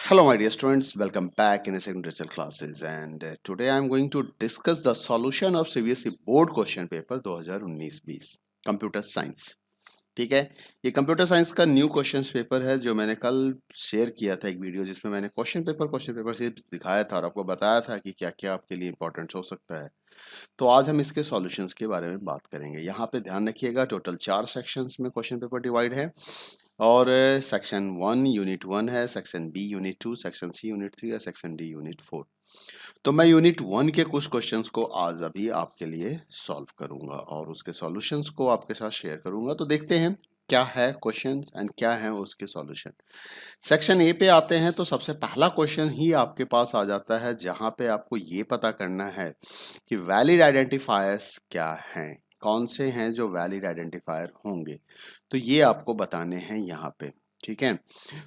Hello, my dear students. Welcome back in a second digital classes. And today I am going to discuss the solution of CBSE board question paper 2019-20 computer science. ठीक है, ये computer science का new question paper है जो मैंने कल share किया था एक वीडियो जिसमें मैंने क्वेश्चन पेपर से दिखाया था और आपको बताया था कि क्या क्या आपके लिए इंपॉर्टेंट हो सकता है। तो आज हम इसके सॉल्यूशंस के बारे में बात करेंगे। यहाँ पे ध्यान रखिएगा, टोटल 4 सेक्शंस में क्वेश्चन पेपर डिवाइड है और सेक्शन 1 यूनिट 1 है, section B unit 2, section C unit 3 और सेक्शन डी यूनिट 4। तो मैं यूनिट 1 के कुछ क्वेश्चंस को आज अभी आपके लिए सॉल्व करूंगा और उसके सॉल्यूशंस को आपके साथ शेयर करूंगा। तो देखते हैं क्या है क्वेश्चन एंड क्या है उसके सॉल्यूशन। सेक्शन ए पे आते हैं तो सबसे पहला क्वेश्चन ही आपके पास आ जाता है जहां पे आपको ये पता करना है कि वैलिड आइडेंटिफायर्स क्या हैं, कौन से हैं जो वैलिड आइडेंटिफायर होंगे। तो ये आपको बताने हैं यहाँ पे। ठीक है,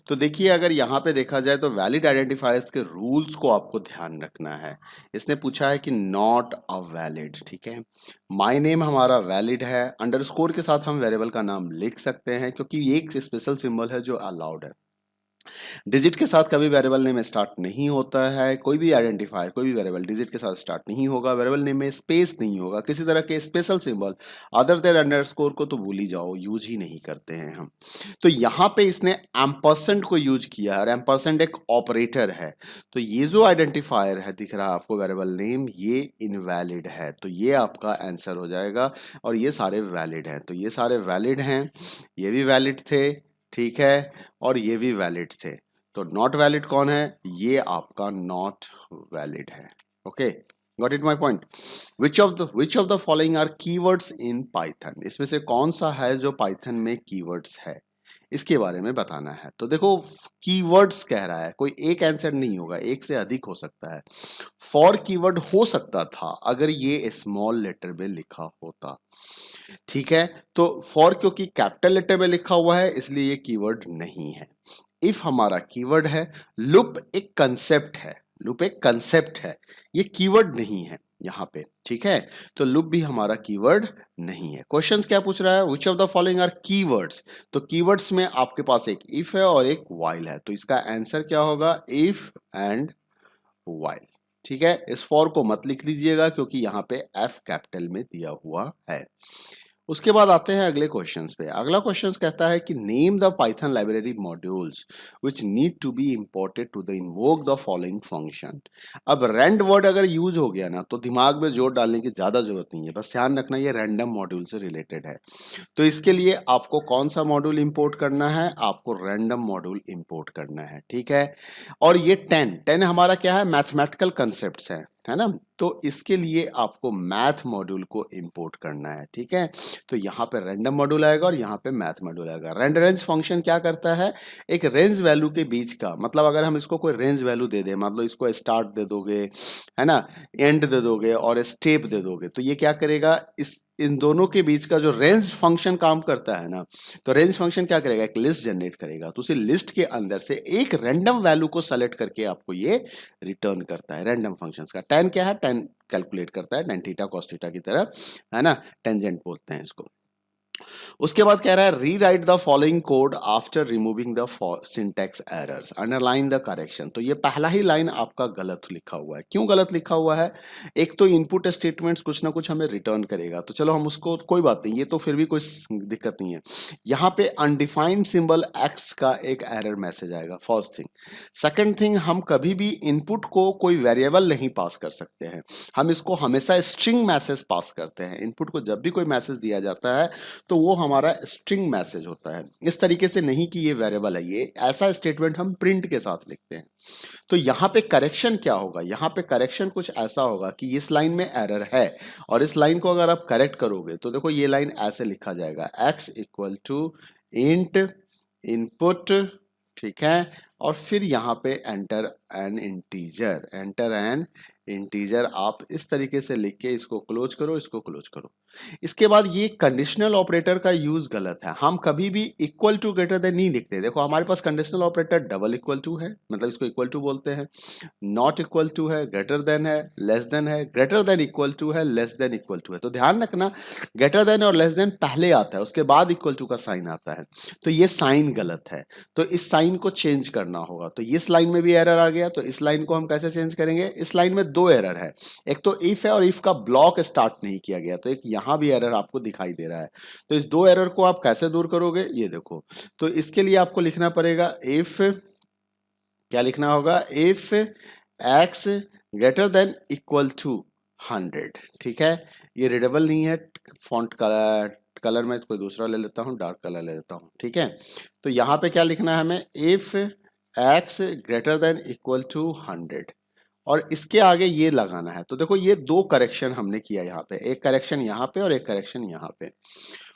तो देखिए अगर यहाँ पे देखा जाए तो वैलिड आइडेंटिफायर्स के रूल्स को आपको ध्यान रखना है। इसने पूछा है कि नॉट अ वैलिड, ठीक है, माय नेम हमारा वैलिड है, अंडरस्कोर के साथ हम वेरिएबल का नाम लिख सकते हैं क्योंकि ये एक स्पेशल सिंबल है जो अलाउड है। डिजिट के साथ कभी वेरिएबल नेम स्टार्ट नहीं होता है, कोई भी आइडेंटिफायर कोई भी वेरिएबल डिजिट के साथ स्टार्ट नहीं होगा, वेरिएबल नेम में स्पेस नहीं होगा, किसी तरह के special symbol other than underscore को तो भूल ही जाओ, यूज ही नहीं करते हैं हम। तो यहाँ पे इसने एम्परसेंड को यूज किया है और एम्परसेंड एक ऑपरेटर है। तो ये जो आइडेंटिफायर है दिख रहा है आपको वेरिएबल नेम, ये इनवैलिड है। तो ये आपका आंसर हो जाएगा और ये सारे वैलिड हैं। तो ये सारे वैलिड हैं, ये भी वैलिड थे, ठीक है, और ये भी वैलिड थे। तो नॉट वैलिड कौन है? ये आपका नॉट वैलिड है। Okay, got it my point. Which of the following are keywords in Python? इसमें से कौन सा है जो पाइथन में कीवर्ड्स है, इसके बारे में बताना है। तो देखो कीवर्ड्स कह रहा है, कोई एक आंसर नहीं होगा, एक से अधिक हो सकता है। फॉर कीवर्ड हो सकता था अगर ये स्मॉल लेटर में लिखा होता, ठीक है। तो फॉर क्योंकि कैपिटल लेटर में लिखा हुआ है इसलिए ये कीवर्ड नहीं है। इफ हमारा कीवर्ड है, लूप एक कंसेप्ट है, लूप एक कंसेप्ट है, ये कीवर्ड नहीं है यहाँ पे, ठीक है। तो लूप भी हमारा कीवर्ड नहीं है। क्वेश्चंस क्या पूछ रहा है? Which of the following are keywords? तो कीवर्ड्स में आपके पास एक इफ है और एक व्हाइल है, तो इसका आंसर क्या होगा? If and while. ठीक है, इस फॉर को मत लिख लीजिएगा क्योंकि यहाँ पे एफ कैपिटल में दिया हुआ है। उसके बाद आते हैं अगले क्वेश्चंस पे। अगला क्वेश्चंस कहता है कि name the Python library modules which need to be imported to the invoke the following function. अब रैंड वर्ड अगर यूज हो गया ना तो दिमाग में जोर डालने की ज्यादा जरूरत नहीं है, बस ध्यान रखना ये रैंडम मॉड्यूल से रिलेटेड है। तो इसके लिए आपको कौन सा मॉड्यूल इंपोर्ट करना है? आपको रैंडम मॉड्यूल इंपोर्ट करना है, ठीक है। और ये 10 हमारा क्या है? मैथमेटिकल कंसेप्ट है ना। तो इसके लिए आपको मैथ मॉड्यूल को इंपोर्ट करना है, ठीक है। तो यहाँ पे रैंडम मॉड्यूल आएगा और यहाँ पे मैथ मॉड्यूल आएगा। रैंड रेंज फंक्शन क्या करता है? एक रेंज वैल्यू के बीच का, मतलब अगर हम इसको कोई रेंज वैल्यू दे दें, मतलब इसको स्टार्ट दे दोगे, है ना, एंड दे दोगे और स्टेप दे दोगे, तो ये क्या करेगा? इस इन दोनों के बीच का जो रेंज फंक्शन काम करता है ना, तो रेंज फंक्शन क्या करेगा? एक लिस्ट जनरेट करेगा। तो उसी लिस्ट के अंदर से एक रैंडम वैल्यू को सेलेक्ट करके आपको ये रिटर्न करता है। रैंडम फंक्शंस का tan क्या है? tan कैलकुलेट करता है, tan थीटा cos थीटा की तरह, है ना, टेंजेंट बोलते हैं इसको। उसके बाद कह रहा है rewrite the following code after removing the syntax errors, underline the correction. तो ये पहला ही लाइन आपका गलत लिखा हुआ है। क्यों गलत लिखा हुआ है? एक तो इनपुट स्टेटमेंट्स कुछ ना कुछ हमें रिटर्न करेगा, तो चलो हम उसको, कोई बात नहीं, ये तो फिर भी कोई दिक्कत नहीं है। यहाँ पे अनडिफाइंड सिंबल एक्स का एक एरर मैसेज आएगा, फर्स्ट थिंग। सेकंड थिंग, हम कभी भी इनपुट को कोई वेरिएबल नहीं पास कर सकते हैं, हम इसको हमेशा स्ट्रिंग मैसेज पास करते हैं। इनपुट को जब भी कोई मैसेज दिया जाता है तो वो हमारा स्ट्रिंग मैसेज होता है, इस तरीके से नहीं कि ये वेरिएबल है। ये ऐसा स्टेटमेंट हम प्रिंट के साथ लिखते हैं। तो यहाँ पे करेक्शन क्या होगा? यहाँ पे करेक्शन कुछ ऐसा होगा कि इस लाइन में एरर है और इस लाइन को अगर आप करेक्ट करोगे तो देखो ये लाइन ऐसे लिखा जाएगा, x equal to int input, ठीक है, और फिर यहाँ पे enter an integer, enter an integer आप इस तरीके से लिख के इसको क्लोज करो, इसको क्लोज करो। इसके बाद ये कंडीशनल ऑपरेटर का यूज गलत है, हम कभी भी इक्वल टू ग्रेटर देन नहीं लिखते। देखो हमारे पास conditional operator double equal to है, मतलब इसको इक्वल टू बोलते हैं, नॉट इक्वल टू है, ग्रेटर देन है, लेस देन है, ग्रेटर देन इक्वल टू है, लेस देन इक्वल टू है। तो ध्यान रखना ग्रेटर देन और लेस देन पहले आता है, उसके बाद इक्वल टू का साइन आता है, तो ये साइन गलत है, तो इस साइन को चेंज करना होगा। तो इस लाइन में भी एरर आ गया, तो इस लाइन को हम कैसे चेंज करेंगे? इस लाइन में दो एरर है, एक तो इफ है और इफ का ब्लॉक स्टार्ट नहीं किया गया, तो एक यहां भी एरर आपको दिखाई दे रहा है। तो इस दो एरर को आप कैसे दूर करोगे? ये देखो, तो इसके लिए आपको लिखना पड़ेगा इफ, क्या लिखना होगा? If x greater than equal to 100, ठीक है। ये रीडेबल नहीं है, फॉन्ट कलर में कोई दूसरा ले लेता हूँ, डार्क कलर ले लेता हूँ, ठीक है। तो यहाँ पे क्या लिखना है हमें? If x greater than equal to 100, और इसके आगे ये लगाना है। तो देखो ये दो करेक्शन हमने किया यहाँ पे, एक करेक्शन यहाँ पे और एक करेक्शन यहाँ पे।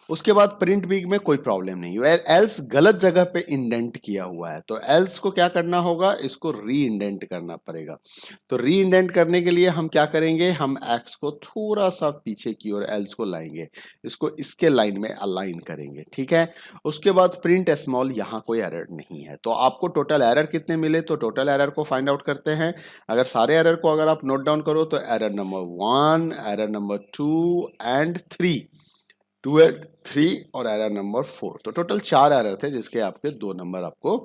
उसके बाद प्रिंट बिग में कोई प्रॉब्लम नहीं है, एल्स गलत जगह पे इंडेंट किया हुआ है, तो एल्स को क्या करना होगा? इसको री इंडेंट करना पड़ेगा। तो री इंडेंट करने के लिए हम क्या करेंगे? हम एक्स को थोड़ा सा पीछे की ओर एल्स को लाएंगे, इसको इसके लाइन में अलाइन करेंगे, ठीक है। उसके बाद प्रिंट स्मॉल, यहाँ कोई एरर नहीं है। तो आपको टोटल एरर कितने मिले? तो टोटल एरर को फाइंड आउट करते हैं। अगर सारे एरर को अगर आप नोट डाउन करो तो error number 1, error number 2 and 3, 3 और एरर नंबर 4, तो टोटल 4 एरर थे जिसके आपके 2 नंबर आपको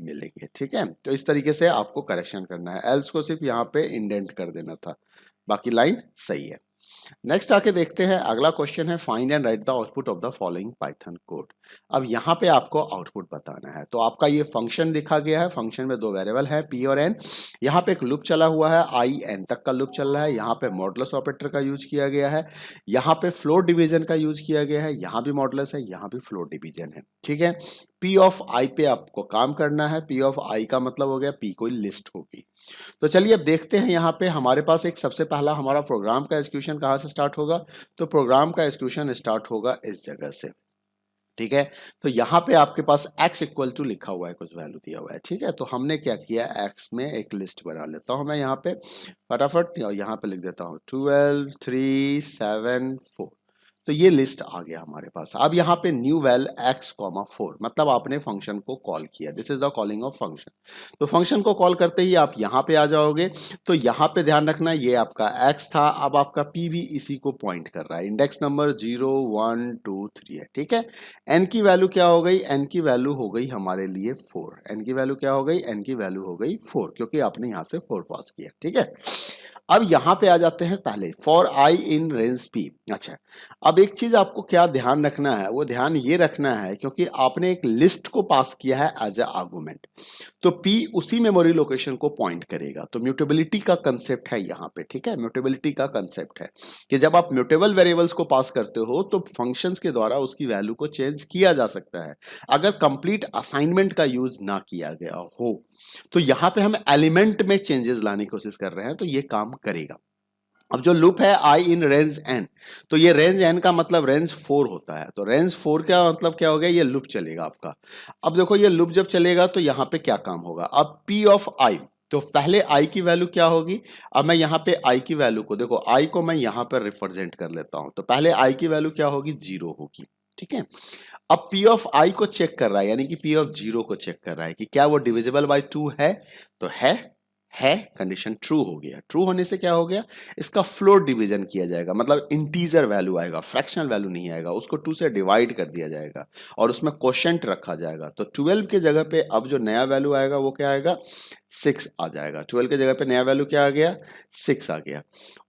मिलेंगे, ठीक है। तो इस तरीके से आपको करेक्शन करना है, एल्स को सिर्फ यहाँ पे इंडेंट कर देना था, बाकी लाइन सही है। नेक्स्ट आके देखते हैं, अगला क्वेश्चन है find and right the output of the following Python code. अब यहाँ पे आपको आउटपुट बताना है। तो आपका ये फंक्शन लिखा गया है, फंक्शन में दो वेरिएबल है पी और एन, यहाँ पे एक लूप चला हुआ है, आई एन तक का लूप चल रहा है, यहाँ पे मॉडुलस ऑपरेटर का यूज किया गया है, यहाँ पे फ्लोर डिवीजन का यूज किया गया है, यहाँ भी मॉडुलस है, यहाँ भी फ्लोर डिवीजन है, ठीक है। पी ऑफ आई पे आपको काम करना है, पी ऑफ आई का मतलब हो गया पी कोई लिस्ट होगी। तो चलिए अब देखते हैं, यहाँ पे हमारे पास एक सबसे पहला हमारा प्रोग्राम का एग्जीक्यूशन कहाँ से स्टार्ट होगा? तो प्रोग्राम का एग्जीक्यूशन स्टार्ट होगा इस जगह से, ठीक है। तो यहाँ पे आपके पास x इक्वल टू लिखा हुआ है, कुछ वैल्यू दिया हुआ है, ठीक है। तो हमने क्या किया, x में एक लिस्ट बना लेता हूँ मैं यहाँ पे फटाफट, और यहाँ पे लिख देता हूँ 12 3 7 4, तो ये लिस्ट आ गया हमारे पास। अब यहाँ पे न्यू वैल x, 4, मतलब आपने फंक्शन को कॉल किया, this is the calling of function. तो फंक्शन को कॉल करते ही आप यहाँ पे आ जाओगे। तो यहाँ पे ध्यान रखना, ये आपका x था, अब आपका p भी इसी को पॉइंट कर रहा है, इंडेक्स नंबर 0 1 2 3 है, ठीक है। n की वैल्यू क्या हो गई? n की वैल्यू हो गई हमारे लिए 4, n की वैल्यू क्या हो गई? n की वैल्यू हो गई 4, क्योंकि आपने यहाँ से 4 पास किया, ठीक है। अब यहाँ पे आ जाते हैं पहले for I in range p। अच्छा, अब एक चीज आपको क्या ध्यान रखना है, वो ध्यान ये रखना है क्योंकि आपने एक लिस्ट को पास किया है एज ए आर्गुमेंट, तो p उसी मेमोरी लोकेशन को पॉइंट करेगा। तो म्यूटेबिलिटी का कंसेप्ट है यहाँ पे, ठीक है। म्यूटेबिलिटी का कंसेप्ट है कि जब आप म्यूटेबल वेरिएबल्स को पास करते हो तो फंक्शंस के द्वारा उसकी वैल्यू को चेंज किया जा सकता है, अगर कंप्लीट असाइनमेंट का यूज ना किया गया हो। तो यहाँ पे हम एलिमेंट में चेंजेस लाने की कोशिश कर रहे हैं, तो ये काम करेगा। अब जो लूप है आई इन रेंज एन, तो ये रेंज एन का मतलब रेंज 4 होता है, तो रेंज 4 का मतलब क्या हो गया? ये लूप चलेगा आपका। अब देखो ये लूप जब चलेगा तो यहाँ पे क्या काम होगा? अब पी ऑफ आई, तो पहले आई की वैल्यू क्या होगी? अब मैं यहाँ पे आई की वैल्यू को, देखो आई को मैं यहाँ पर रिप्रेजेंट कर लेता हूँ, तो पहले आई की वैल्यू क्या होगी? 0 होगी, ठीक है। अब पी ऑफ आई को चेक कर रहा है, यानी कि पी ऑफ 0 को चेक कर रहा है कि क्या वो डिविजिबल बाय 2 है, तो है, कंडीशन ट्रू हो गया। ट्रू होने से क्या हो गया? इसका फ्लोर डिवीजन किया जाएगा, मतलब इंटीजर वैल्यू आएगा, फ्रैक्शनल वैल्यू नहीं आएगा, उसको 2 से डिवाइड कर दिया जाएगा और उसमें क्वोशेंट रखा जाएगा। तो 12 के जगह पे अब जो नया वैल्यू आएगा वो क्या आएगा? 6 आ जाएगा। 12 के जगह पे नया वैल्यू क्या आ गया? 6 आ गया।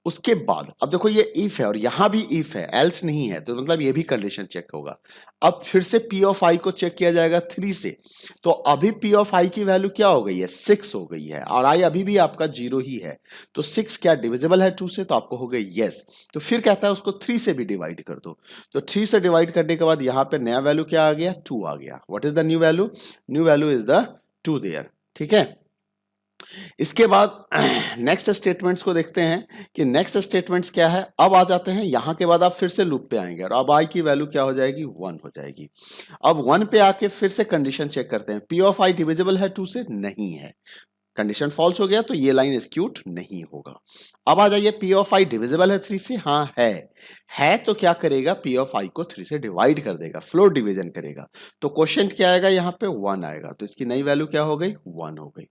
उसके बाद अब देखो ये इफ है और यहां भी इफ है, एल्स नहीं है, तो मतलब ये भी कंडीशन चेक होगा। अब फिर से पी ऑफ आई को चेक किया जाएगा 3 से, तो अभी पी ऑफ आई की वैल्यू क्या हो गई है? 6 हो गई है, और आई अभी भी आपका 0 ही है, तो 6 क्या डिविजिबल है 2 से? तो आपको हो गई यस। तो फिर कहता है उसको 3 से भी डिवाइड कर दो, तो 3 से डिवाइड करने के बाद यहाँ पे नया वैल्यू क्या आ गया? 2 आ गया। What is the new value? New value is the 2 there, ठीक है। इसके बाद नेक्स्ट स्टेटमेंट्स को देखते हैं कि नेक्स्ट स्टेटमेंट्स क्या है। अब आ जाते हैं यहां के बाद आप फिर से लूप पे आएंगे और अब आई की वैल्यू क्या हो जाएगी? 1 हो जाएगी। अब 1 पे आके फिर से कंडीशन चेक करते हैं, पी ऑफ आई डिविजिबल है 2 से? नहीं है, कंडीशन फॉल्स हो गया तो ये लाइन एग्जीक्यूट नहीं होगा। अब आ जाइए, पी ऑफ आई डिविजिबल है 3 से, हाँ है तो क्या करेगा, पी ऑफ आई को 3 से डिवाइड कर देगा, फ्लोर डिवीजन करेगा। तो क्वेश्चन क्या आएगा, यहाँ पे 1 आएगा, तो इसकी नई वैल्यू क्या हो गई, 1 हो गई।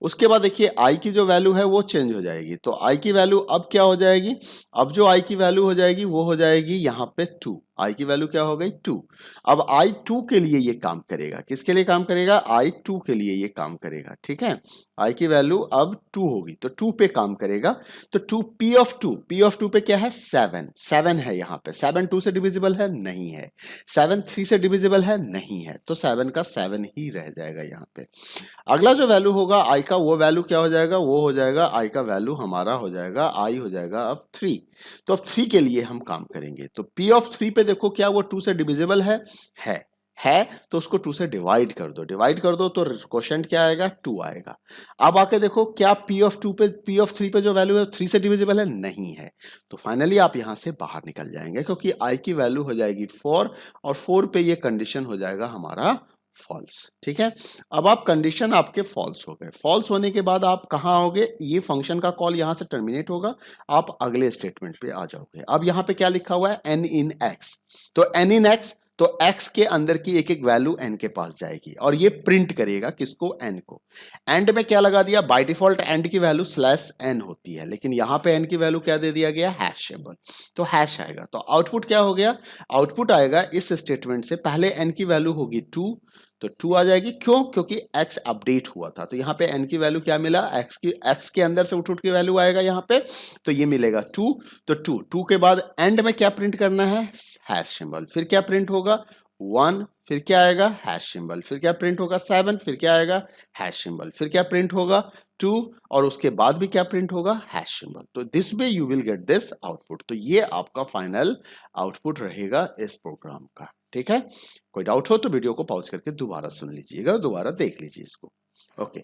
उसके बाद देखिए आई की जो वैल्यू है वो चेंज हो जाएगी, तो आई की वैल्यू अब क्या हो जाएगी, अब जो आई की वैल्यू हो जाएगी वो हो जाएगी यहाँ पे 2। आई की वैल्यू क्या हो गई, 2। अब आई 2 के लिए ये काम करेगा, किसके लिए काम करेगा, आई 2 के लिए ये काम करेगा, ठीक है। आई की वैल्यू अब 2 होगी तो 2 पे काम करेगा, तो 2 पी ऑफ 2 पे क्या है, 7 है यहाँ पे। 7 2 से डिविजिबल है, नहीं है। 7 3 से डिविजिबल है, नहीं है, तो 7 का 7 ही रह जाएगा यहाँ पे। अगला जो वैल्यू होगा आई का, वो वैल्यू क्या हो जाएगा, वो हो जाएगा आई का वैल्यू हमारा हो जाएगा, आई हो जाएगा अब 3। तो अब 3 के लिए हम काम करेंगे, तो पी ऑफ 3 पे देखो क्या वो 2 से डिविजिबल है तो उसको 2 से डिवाइड कर दो तो क्वेश्चन क्या आएगा, 2 आएगा। अब आके देखो क्या पी ऑफ 3 पे जो वैल्यू है 3 से डिविजिबल है, नहीं है, तो फाइनली आप यहां से बाहर निकल जाएंगे क्योंकि आई की वैल्यू हो जाएगी 4 और 4 पे ये कंडीशन हो जाएगा हमारा फॉल्स, ठीक है। अब आप कंडीशन आपके फॉल्स हो गए, फॉल्स होने के बाद आप कहां आओगे, ये फंक्शन का कॉल यहां से टर्मिनेट होगा, आप अगले स्टेटमेंट पे आ जाओगे। अब यहां पे क्या लिखा हुआ है, n इन x, तो n इन x, तो x के अंदर की एक एक वैल्यू n के पास जाएगी और ये प्रिंट करेगा किसको, n को। एंड में क्या लगा दिया, बाय डिफॉल्ट एंड की वैल्यू /n होती है, लेकिन यहां पे n की वैल्यू क्या दे दिया गया, हैश सिंबल, तो हैश आएगा। तो आउटपुट क्या हो गया, आउटपुट आएगा इस स्टेटमेंट से, पहले n की वैल्यू होगी 2, तो 2 आ जाएगी, क्यों, क्योंकि x अपडेट हुआ था, तो यहाँ पे n की वैल्यू क्या मिला, x के अंदर से उठ के वैल्यू आएगा यहाँ पे, तो ये मिलेगा 2, तो 2 के बाद एंड में क्या प्रिंट करना है, हैश सिंबल, फिर क्या प्रिंट होगा 1, फिर क्या आएगा, हैश सिंबल, फिर क्या प्रिंट होगा 7, फिर क्या आएगा, हैश सिंबल, फिर क्या प्रिंट होगा 2, और उसके बाद भी क्या प्रिंट होगा, हैश सिंबल। तो this way you will get this output, तो ये आपका फाइनल आउटपुट रहेगा इस प्रोग्राम का, ठीक है। कोई डाउट हो तो वीडियो को पॉज करके दोबारा सुन लीजिएगा, दोबारा देख लीजिए इसको। ओके,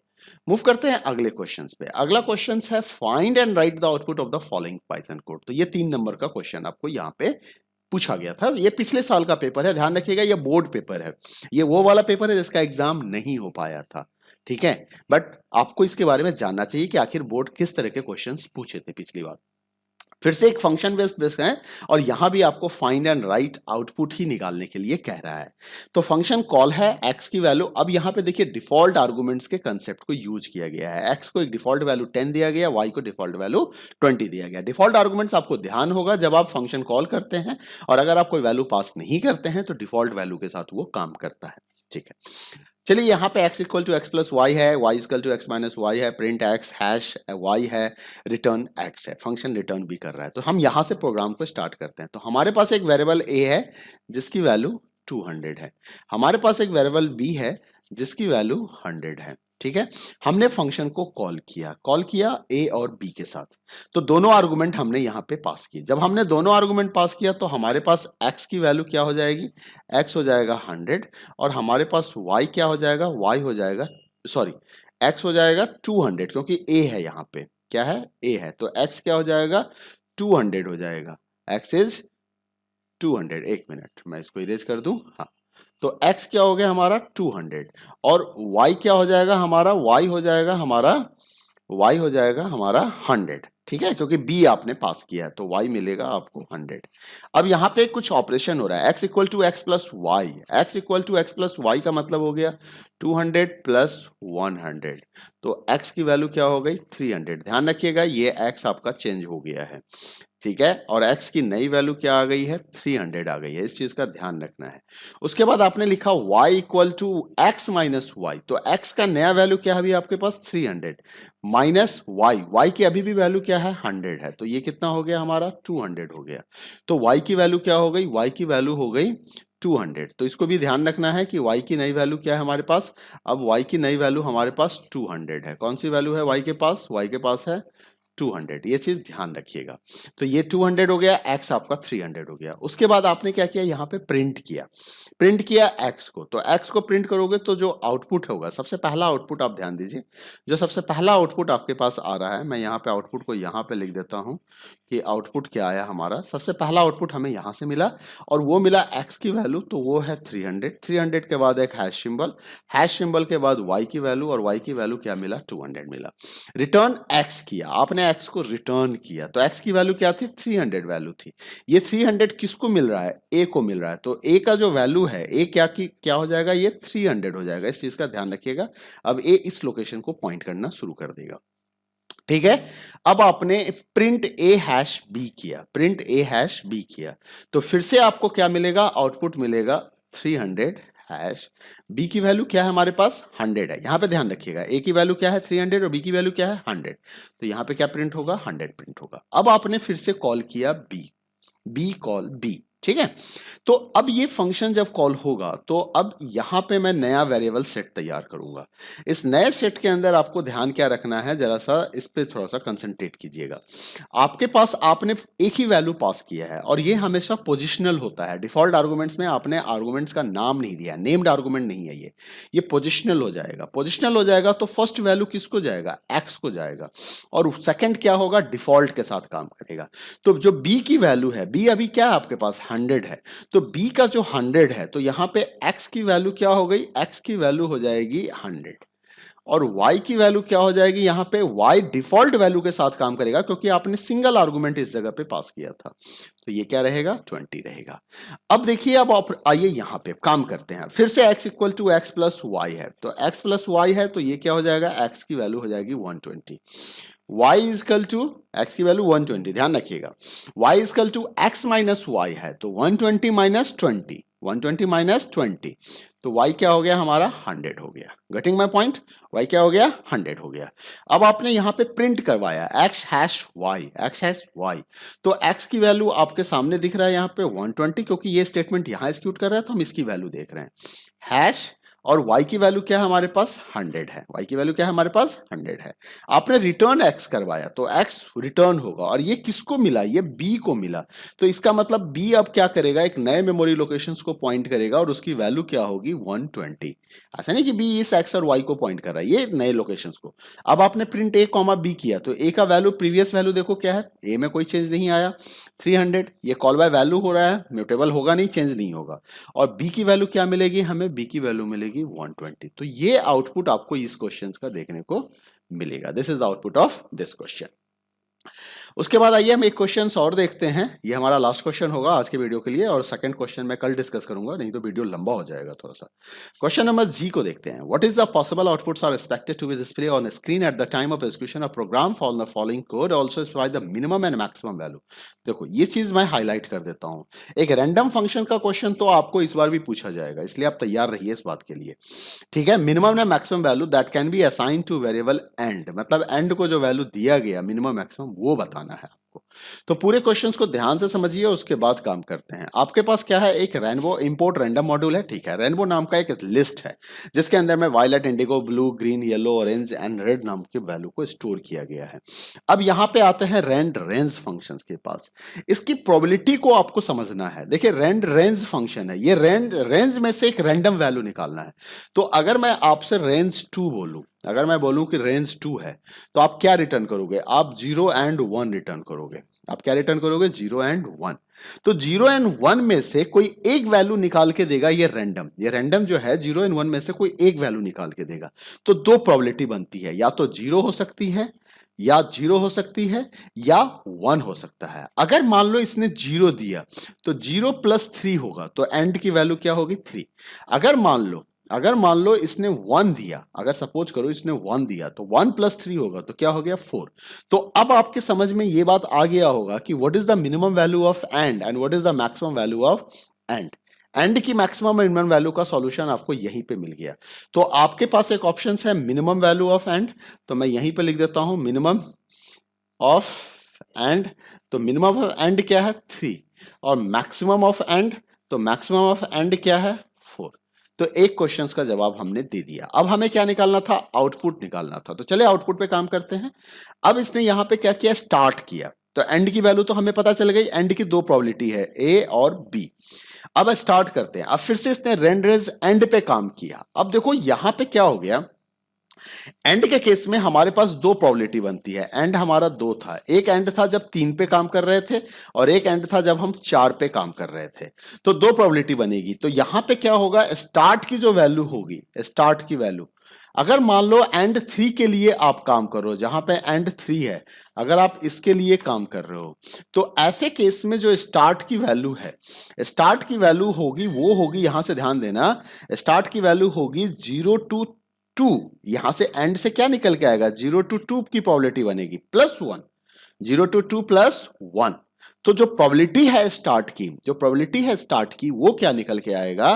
मूव करते हैं अगले क्वेश्चंस पे। अगला क्वेश्चन है find and right the output of the following Python code. तो ये 3 नंबर का क्वेश्चन आपको यहाँ पे पूछा गया था, ये पिछले साल का पेपर है, ध्यान रखिएगा, ये बोर्ड पेपर है, ये वो वाला पेपर है जिसका एग्जाम नहीं हो पाया था, ठीक है। बट आपको इसके बारे में जानना चाहिए कि आखिर बोर्ड किस तरह के क्वेश्चंस पूछे थे पिछली बार। फिर से एक फंक्शन बेस्ड है और यहां भी आपको फाइंड एंड राइट आउटपुट ही निकालने के लिए कह रहा है। तो फंक्शन कॉल है x की वैल्यू, अब यहां पे देखिए डिफॉल्ट आर्गुमेंट्स के कंसेप्ट को यूज किया गया है। x को एक डिफॉल्ट वैल्यू 10 दिया गया, y को डिफॉल्ट वैल्यू 20 दिया गया। डिफॉल्ट आर्गुमेंट्स आपको ध्यान होगा जब आप फंक्शन कॉल करते हैं, और अगर आप कोई वैल्यू पास नहीं करते हैं तो डिफॉल्ट वैल्यू के साथ वो काम करता है, ठीक है। चलिए यहाँ पे x equal to x plus y है, y equal to x minus y है, प्रिंट x हैश y है, रिटर्न x है, फंक्शन रिटर्न भी कर रहा है। तो हम यहाँ से प्रोग्राम को स्टार्ट करते हैं। तो हमारे पास एक वेरिएबल a है जिसकी वैल्यू 200 है, हमारे पास एक वेरिएबल b है जिसकी वैल्यू 100 है, ठीक है। हमने फंक्शन को कॉल किया a और b के साथ, तो दोनों आर्गुमेंट हमने यहाँ पे पास किए। जब हमने दोनों आर्गुमेंट पास किया तो हमारे पास x की वैल्यू क्या हो जाएगी, x हो जाएगा 100, और हमारे पास y क्या हो जाएगा, y हो जाएगा, सॉरी x हो जाएगा 200, क्योंकि a है यहाँ पे, क्या है, a है, तो x क्या हो जाएगा 200 हो जाएगा, x इज 200। एक मिनट मैं इसको इरेज कर दूं, हाँ, तो x क्या हो गया हमारा 200, और y क्या हो जाएगा हमारा, y हो जाएगा हमारा 100, ठीक है, क्योंकि b आपने पास किया है तो y मिलेगा आपको 100। अब यहाँ पे कुछ ऑपरेशन हो रहा है, x equal to x plus y, x equal to x plus y का मतलब हो गया 200 प्लस 100, तो x की वैल्यू क्या हो गई 300। ध्यान रखिएगा ये x आपका चेंज हो गया है, ठीक है, और x की नई वैल्यू क्या आ गई है 300 आ गई है, इस चीज का ध्यान रखना है। उसके बाद आपने लिखा y equal to x minus y, तो x का नया वैल्यू क्या है अभी आपके पास 300 माइनस y की अभी भी वैल्यू क्या है 100 है, तो ये कितना हो गया हमारा 200 हो गया। तो y की वैल्यू क्या हो गई, y की वैल्यू हो गई 200, तो इसको भी ध्यान रखना है कि y की नई वैल्यू क्या है हमारे पास, अब y की नई वैल्यू हमारे पास 200 है। कौन सी वैल्यू है y के पास है 200, ये चीज ध्यान रखिएगा। तो ये 200 हो गया, x आपका 300 हो गया। उसके बाद आपने क्या किया, यहाँ पे प्रिंट किया x को। तो x को प्रिंट करोगे तो जो आउटपुट होगा, सबसे पहला आउटपुट आप ध्यान दीजिए, जो सबसे पहला आउटपुट आपके पास आ रहा है, मैं यहाँ पे आउटपुट को यहाँ पे लिख देता हूँ कि आउटपुट क्या आया हमारा। सबसे पहला आउटपुट हमें यहाँ से मिला और वो मिला x की वैल्यू, तो वो है 300। 300 के बाद एक हैश सिंबल के बाद y की वैल्यू, और y की वैल्यू क्या मिला, 200 मिला। रिटर्न x किया, आपने x को रिटर्न किया, तो x की वैल्यू क्या थी, 300 वैल्यू थी। ये 300 किसको मिल रहा है, a को मिल रहा है। तो a का जो वैल्यू है, a क्या हो जाएगा, ये 300 हो जाएगा। इस चीज का ध्यान रखिएगा। अब a इस लोकेशन को पॉइंट करना शुरू कर देगा, ठीक है। अब आपने प्रिंट a हैश b किया, तो फिर से आपको क्या मिलेगा, आउटपुट मिलेगा 300 हैश। b की वैल्यू क्या है हमारे पास, 100 है। यहां पे ध्यान रखिएगा, a की वैल्यू क्या है 300 और b की वैल्यू क्या है 100, तो यहां पे क्या प्रिंट होगा, 100 प्रिंट होगा। अब आपने फिर से कॉल किया b कॉल b, ठीक है। तो अब ये फंक्शन जब कॉल होगा तो अब यहां पे मैं नया वेरिएबल सेट तैयार करूंगा। इस नए सेट के अंदर आपको ध्यान क्या रखना है, जरा सा इस पे थोड़ा सा कंसंट्रेट कीजिएगा। आपके पास आपने एक ही वैल्यू पास किया है और ये हमेशा पोजिशनल होता है। डिफॉल्ट आर्गुमेंट्स में आपने आर्गुमेंट्स का नाम नहीं दिया, नेम्ड आर्गुमेंट नहीं है, ये पोजिशनल हो जाएगा। तो फर्स्ट वैल्यू किसको जाएगा, एक्स को जाएगा, और सेकंड क्या होगा, डिफॉल्ट के साथ काम करेगा। तो जो बी की वैल्यू है, बी अभी क्या है आपके पास, 100 है, तो b का जो 100 है, तो यहां पे x की वैल्यू क्या हो गई, x की वैल्यू हो जाएगी 100, और y की वैल्यू क्या हो जाएगी, यहां पे y डिफॉल्ट वैल्यू के साथ काम करेगा क्योंकि आपने सिंगल आर्गुमेंट इस जगह पे पास किया था। तो ये क्या रहेगा, 20 रहेगा। अब देखिए, अब आप आइए यहां पे काम करते हैं। फिर से x equal to x plus y है, तो x प्लस वाई है, तो ये क्या हो जाएगा, x की वैल्यू हो जाएगी 120। y इजकल टू x की वैल्यू 120, ध्यान रखिएगा। y equal to x minus y है, तो 120 माइनस 20, 120 माइनस 20, तो y क्या हो गया हमारा, 100 हो गया। गेटिंग माय पॉइंट, y क्या हो गया, 100 हो गया। अब आपने यहां पे प्रिंट करवाया x हैश y, तो x की वैल्यू आपके सामने दिख रहा है यहाँ पे 120, क्योंकि ये स्टेटमेंट यहां एग्जीक्यूट कर रहा है तो हम इसकी वैल्यू देख रहे हैं। हैश और y की वैल्यू क्या है हमारे पास, 100 है। y की वैल्यू क्या है हमारे पास, 100 है। आपने रिटर्न x करवाया तो x रिटर्न होगा, और ये किसको मिला, ये b को मिला। तो इसका मतलब b अब क्या करेगा, एक नए मेमोरी लोकेशंस को पॉइंट करेगा और उसकी वैल्यू क्या होगी, 120। ऐसा नहीं कि b इस x और y को पॉइंट कर रहा है, ये नए लोकेशंस को। अब आपने प्रिंट a कॉमा b किया, तो a का वैल्यू, प्रीवियस वैल्यू देखो क्या है, a में कोई चेंज नहीं आया, 300। ये कॉल बाय वैल्यू हो रहा है, म्यूटेबल होगा नहीं, चेंज नहीं होगा। और b की वैल्यू क्या मिलेगी हमें, b की वैल्यू मिलेगी 120। तो ये आउटपुट आपको इस क्वेश्चन का देखने को मिलेगा। This is output of this question. उसके बाद आइए हम एक क्वेश्चन और देखते हैं। ये हमारा लास्ट क्वेश्चन होगा आज के वीडियो के लिए, और सेकंड क्वेश्चन मैं कल डिस्कस करूंगा, नहीं तो वीडियो लंबा हो जाएगा थोड़ा सा। क्वेश्चन नंबर जी को देखते हैं। What is the possible outputs are expected to be display on screen at the time of execution of program for the following code, also specify the minimum and maximum value. देखो ये चीज मैं highlight कर देता हूं। एक random function का question तो आपको इस बार भी पूछा जाएगा, इसलिए आप तैयार रहिए इस बात के लिए, ठीक है। Minimum and maximum value that can be assign two variable and, मतलब एंड को जो वैल्यू दिया गया मिनिमम मैक्सिमम वो बताना है आपको। तो पूरे क्वेश्चंस को ध्यान से समझिए, उसके बाद काम करते हैं। आपके पास क्या है, एक रेनबो इंपोर्ट रैंडम मॉड्यूल है, ठीक है। रेनबो नाम का एक लिस्ट है जिसके अंदर में violet, indigo, blue, green, yellow, orange and red नाम के वैल्यू को स्टोर किया गया है। अब यहां पे आते हैं रेंड रेंज फंक्शंस के पास। इसकी प्रोबेबिलिटी को आपको समझना है। देखिए रेंड रेंज फंक्शन है, ये रेंज में से एक रैंडम वैल्यू निकालना है। तो अगर मैं आपसे रेंज 2 बोलूं, अगर मैं बोलूं कि रेंज 2 है, तो आप क्या रिटर्न करोगे, आप 0 एंड 1 रिटर्न करोगे। आप क्या रिटर्न करोगे, 0 एंड 1। तो 0 एंड 1 में से कोई एक वैल्यू निकाल के देगा, ये रैंडम जो है 0 एंड 1 में से कोई एक वैल्यू निकाल के देगा। तो दो प्रोबेबिलिटी बनती है, या तो 0 हो सकती है, या 0 हो सकती है, या 1 हो सकता है। अगर मान लो इसने 0 दिया तो 0 प्लस 3 होगा, तो एंड की वैल्यू क्या होगी, 3। अगर मान लो इसने 1 दिया, अगर सपोज करो इसने 1 दिया, तो 1 प्लस 3 होगा, तो क्या हो गया, 4। तो अब आपके समझ में ये बात आ गया होगा कि what is the minimum value of and what is the maximum value of and की मैक्सिमम और मिनिमम वैल्यू का सॉल्यूशन आपको यहीं पे मिल गया। तो आपके पास एक ऑप्शन है मिनिमम वैल्यू ऑफ एंड, तो मैं यहीं पे लिख देता हूं मिनिमम ऑफ एंड। तो मिनिमम ऑफ एंड क्या है, 3, और मैक्सिमम ऑफ एंड, तो मैक्सिमम ऑफ एंड क्या है, 4। तो एक क्वेश्चन का जवाब हमने दे दिया। अब हमें क्या निकालना था, आउटपुट निकालना था। तो चले आउटपुट पे काम करते हैं। अब इसने यहां पे क्या किया, स्टार्ट किया। तो एंड की वैल्यू तो हमें पता चल गई, एंड की दो प्रोबेबिलिटी है, ए और बी। अब स्टार्ट करते हैं। अब फिर से इसने रेंड रेंज एंड पे काम किया। अब देखो यहां पे क्या हो गया, एंड के केस में हमारे पास दो प्रोबेबिलिटी बनती है। एंड हमारा दो था, एक एंड था जब 3 पे काम कर रहे थे और एक एंड था जब हम 4 पे काम कर रहे थे। तो दो प्रोबेबिलिटी बनेगी। तो यहां पे क्या होगा, स्टार्ट की जो वैल्यू होगी, स्टार्ट की वैल्यू, अगर मान लो एंड 3 के लिए आप काम कर रहे हो, जहां पे एंड 3 है, अगर आप इसके लिए काम कर रहे हो, तो ऐसे केस में जो स्टार्ट की वैल्यू है, स्टार्ट की वैल्यू होगी, वो होगी, यहां से ध्यान देना, स्टार्ट की वैल्यू होगी 0 to 2। यहां से एंड से क्या निकल के आएगा, 0 to 2 की प्रोबेबिलिटी बनेगी +1, 0 to 2 +1। तो जो प्रोबेबिलिटी है स्टार्ट की, जो प्रोबेबिलिटी है स्टार्ट की, वो क्या निकल के आएगा।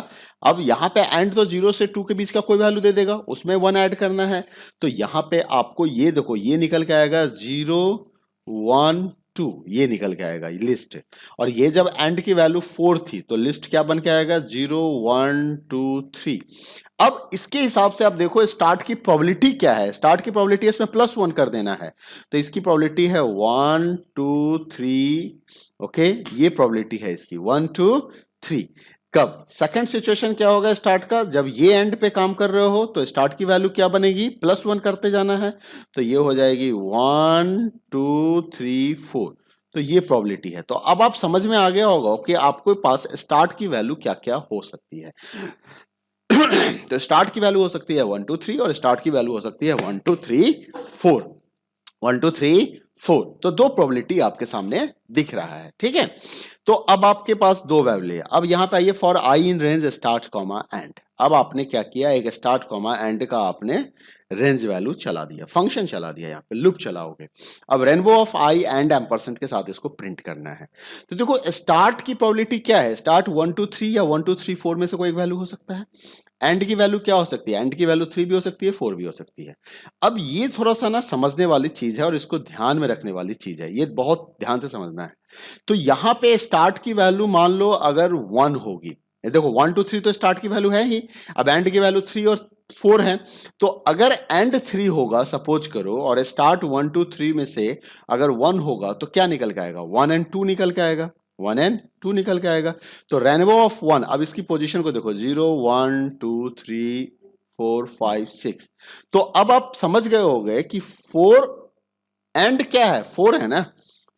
अब यहां पे एंड तो 0 से 2 के बीच का कोई वैल्यू दे देगा, उसमें 1 ऐड करना है। तो यहां पे आपको ये देखो, ये निकल के आएगा 0 1 2, ये निकल के आएगा लिस्ट। और ये जब एंड की वैल्यू 4 थी, तो लिस्ट क्या बन के आएगा, 0 1 2 3। अब इसके हिसाब से आप देखो स्टार्ट की प्रोबेबिलिटी क्या है, स्टार्ट की प्रोबेबिलिटी इसमें +1 कर देना है। तो इसकी प्रोबेबिलिटी है 1 2 3। ओके, ये प्रोबेबिलिटी है इसकी 1 2 3। कब, सेकंड सिचुएशन क्या होगा स्टार्ट का, जब ये एंड पे काम कर रहे हो, तो स्टार्ट की वैल्यू क्या बनेगी, +1 करते जाना है। तो ये हो जाएगी 1 2 3 4। तो ये प्रोबेबिलिटी है। तो अब आप समझ में आ गया होगा कि आपके पास स्टार्ट की वैल्यू क्या क्या हो सकती है। तो स्टार्ट की वैल्यू हो सकती है 1 2 3 और स्टार्ट की वैल्यू हो सकती है 1 2 3 4। 1 2 3 4। तो दो प्रोबेबिलिटी आपके सामने दिख रहा है, ठीक है। तो अब आपके पास दो वैल्यू है। अब यहां पे आइए, for I in range start comma and. अब आपने क्या किया, एक स्टार्ट कॉमा एंड का आपने रेंज वैल्यू चला दिया, फंक्शन चला दिया, यहाँ पे लूप चलाओगे। अब rainbow of I and ampersand के साथ इसको प्रिंट करना है। तो देखो स्टार्ट की प्रोबेबिलिटी क्या है, स्टार्ट 1 2 3 या 1 2 3 4 में से कोई एक वैल्यू हो सकता है। एंड की वैल्यू क्या हो सकती है, एंड की वैल्यू 3 भी हो सकती है, 4 भी हो सकती है। अब ये थोड़ा सा ना समझने वाली चीज है और इसको ध्यान में रखने वाली चीज है, ये बहुत ध्यान से समझना है। तो यहां पे स्टार्ट की वैल्यू मान लो अगर 1 होगी, ये देखो 1 2 3 तो स्टार्ट की वैल्यू है ही। अब एंड की वैल्यू 3 और 4 है। तो अगर एंड 3 होगा सपोज करो, और स्टार्ट 1 2 3 में से अगर 1 होगा, तो क्या निकल के आएगा, 1 एंड 2 निकल के आएगा, 1 एंड 2 निकल के आएगा। तो रेनबो ऑफ 1, अब इसकी पोजीशन को देखो, 0 1 2 3 4 5 6। तो अब आप समझ गए होंगे कि 4 एंड क्या है, 4 है ना,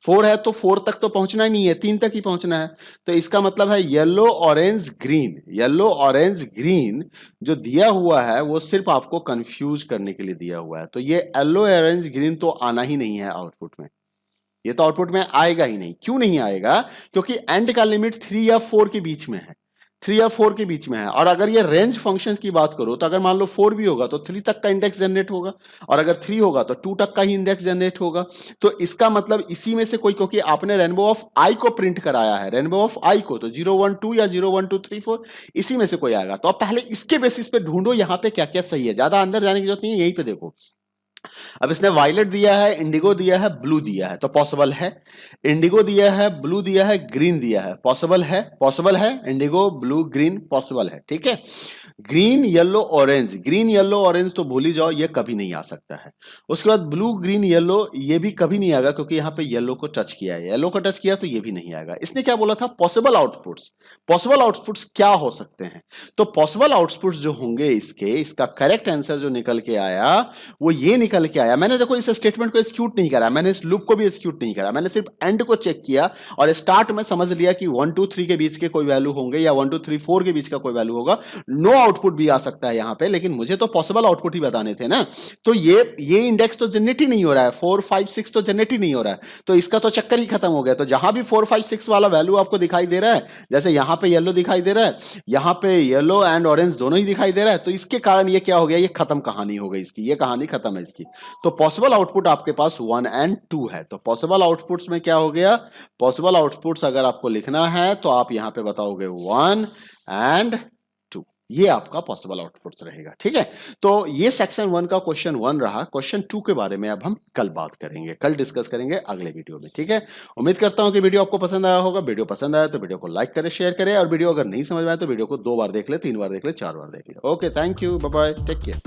4 है तो 4 तक तो पहुंचना ही नहीं है, 3 तक ही पहुंचना है। तो इसका मतलब है yellow orange green, yellow orange green जो दिया हुआ है वो सिर्फ आपको कंफ्यूज करने के लिए दिया हुआ है। तो ये येलो ऑरेंज ग्रीन तो आना ही नहीं है आउटपुट में, ये तो आउटपुट में आएगा ही नहीं। क्यों नहीं आएगा, क्योंकि एंड का लिमिट 3 या 4 के बीच में है, 3 या 4 के बीच में है। और अगर ये रेंज फंक्शंस की बात करो, तो अगर मान लो 4 भी होगा तो 3 तक का इंडेक्स जनरेट होगा, और अगर 3 होगा तो 2 तक का ही इंडेक्स जनरेट होगा। तो इसका मतलब इसी में से कोई, क्योंकि आपने रेनबो ऑफ आई को प्रिंट कराया है, रेनबो ऑफ आई को, तो 0 1 2 या 0 1 2 3 4 इसी में से कोई आएगा। तो आप पहले इसके बेसिस पे ढूंढो यहाँ पे क्या क्या सही है, ज्यादा अंदर जाने की जरूरत नहीं है, यहीं पे देखो। अब इसने वायलेट दिया है, इंडिगो दिया है, ब्लू दिया है, तो पॉसिबल है। इंडिगो दिया है, ब्लू दिया है, ग्रीन दिया है, पॉसिबल है, पॉसिबल है, इंडिगो ब्लू ग्रीन पॉसिबल है, ठीक है। Green yellow orange, green yellow orange तो भूल ही जाओ, ये कभी नहीं आ सकता है। उसके बाद ब्लू ग्रीन येलो, ये भी कभी नहीं आएगा, क्योंकि यहाँ पे येलो को टच किया है, येलो को टच किया तो ये भी नहीं आएगा। इसने क्या बोला था, पॉसिबल आउटपुट्स। पॉसिबल आउटपुट्स क्या हो सकते हैं, तो पॉसिबल आउटपुट्स जो होंगे इसके, इसका करेक्ट आंसर जो निकल के आया वो ये निकल के आया। मैंने देखो इस स्टेटमेंट को एग्जीक्यूट नहीं करा, मैंने इस लूप को भी एग्जीक्यूट नहीं करा, मैंने सिर्फ एंड को चेक किया और स्टार्ट में समझ लिया कि 1 2 3 के बीच के कोई वैल्यू होंगे या 1 2 3 4 के बीच का कोई वैल्यू होगा। नो आउटपुट भी आ सकता है यहाँ पे, लेकिन मुझे तो पॉसिबल आउटपुट ही बताने थे ना। तो ये इंडेक्स तो जनरेट ही नहीं हो रहा है, 4 5 6 तो जनरेट ही नहीं हो रहा है, तो इसका तो चक्कर ही खत्म हो गया। तो जहां भी 4 5 6 वाला वैल्यू आपको दिखाई दे रहा है, जैसे यहाँ पे येलो दिखाई दे रहा है, यहाँ पे येलो एंड ऑरेंज दोनों ही दिखाई दे रहा है, तो इसके कारण ये क्या हो गया, ये खत्म कहानी हो गई इसकी, ये कहानी खत्म है इसकी। तो पॉसिबल आउटपुट आपके पास 1 एंड 2 है। तो पॉसिबल आउटपुट्स में क्या हो गया, पॉसिबल आउटपुट्स अगर आपको लिखना है तो आप यहां पे बताओगे 1 एंड 2। ये आपका पॉसिबल आउटपुट्स रहेगा। ठीक है, तो ये सेक्शन 1 का क्वेश्चन 1 रहा। क्वेश्चन 2 के बारे में अब हम कल बात करेंगे, कल डिस्कस करेंगे अगले वीडियो में। ठीक है, उम्मीद करता हूं कि वीडियो आपको पसंद आया होगा। वीडियो पसंद आया तो वीडियो को लाइक करें, शेयर करें, और वीडियो अगर नहीं समझ में आए तो वीडियो को 2 बार देख ले, 3 बार देख ले, 4 बार देख ले। Okay, thank you, bye bye, take care.